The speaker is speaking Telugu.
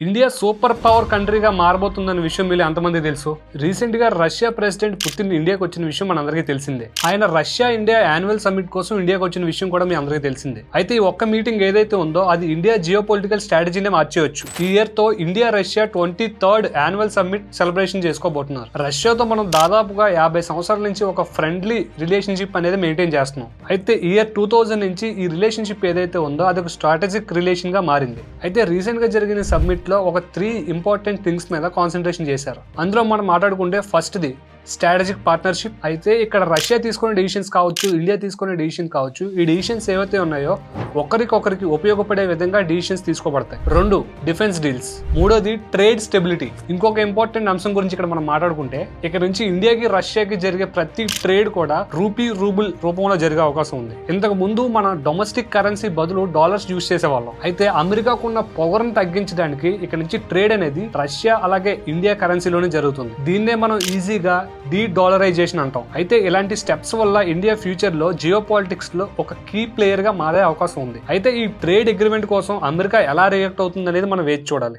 ఇండియా సూపర్ పవర్ కంట్రీగా మారబోతుందన్న విషయం మీరు ఎంతమంది తెలుసు? రీసెంట్ గా రష్యా ప్రెసిడెంట్ పుతిన్ ఇండియాకి వచ్చిన విషయం మనందరికీ తెలిసిందే. ఆయన రష్యా ఇండియా యాన్యువల్ సమ్మిట్ కోసం ఇండియాకి వచ్చిన విషయం కూడా మీ అందరికీ తెలిసిందే. అయితే ఈ ఒక్క మీటింగ్ ఏదైతే ఉందో అది ఇండియా జియో పొలిటికల్ స్ట్రాటజీనే మార్చేయచ్చు. ఈ ఇయర్ తో India Russia 23rd annual summit celebration చేసుకోబోతున్నారు. రష్యాతో మనం దాదాపుగా 50 సంవత్సరాల నుంచి ఒక ఫ్రెండ్లీ రిలేషన్షిప్ అనేది మెయింటైన్ చేస్తున్నాం. అయితే ఇయర్ 2000 నుంచి ఈ రిలేషన్షిప్ ఏదైతే ఉందో అది ఒక స్ట్రాటజిక్ రిలేషన్ గా మారింది. అయితే రీసెంట్ గా జరిగిన సమ్మిట్ లో ఒక 3 ఇంపార్టెంట్ థింగ్స్ మీద కాన్సన్ట్రేషన్ చేశారు. అందులో మనం మాట్లాడుకుంటే ఫస్ట్ది స్ట్రాటజిక్ పార్ట్నర్షిప్. అయితే ఇక్కడ రష్యా తీసుకునే డిసిషన్స్ కావచ్చు, ఇండియా తీసుకునే డిసిషన్ కావచ్చు, ఈ డిసిషన్స్ ఏవైతే ఉన్నాయో ఒకరికొకరికి ఉపయోగపడే విధంగా డిసిషన్స్ తీసుకోబడతాయి. 2 డిఫెన్స్ డీల్స్. 3ది ట్రేడ్ స్టెబిలిటీ. ఇంకొక ఇంపార్టెంట్ అంశం గురించి ఇక్కడ మనం మాట్లాడుకుంటే ఇక్కడ నుంచి ఇండియాకి రష్యాకి జరిగే ప్రతి ట్రేడ్ కూడా రూబుల్ రూపంలో జరిగే అవకాశం ఉంది. ఇంతకు ముందు మన డొమెస్టిక్ కరెన్సీ బదులు డాలర్స్ యూజ్ చేసేవాళ్ళం. అయితే అమెరికాకున్న పొగరును తగ్గించడానికి ఇక్కడ నుంచి ట్రేడ్ అనేది రష్యా అలాగే ఇండియా కరెన్సీలోనే జరుగుతుంది. దీన్నే మనం ఈజీగా డీ-డాలరైజేషన్ అంటాం. అయితే ఇలాంటి స్టెప్స్ వల్ల ఇండియా ఫ్యూచర్ లో జియో పాలిటిక్స్ లో ఒక కీ ప్లేయర్ గా మారే అవకాశం ఉంది. అయితే ఈ ట్రేడ్ అగ్రిమెంట్ కోసం అమెరికా ఎలా రియాక్ట్ అవుతుంది అనేది మనం వేచి చూడాలి.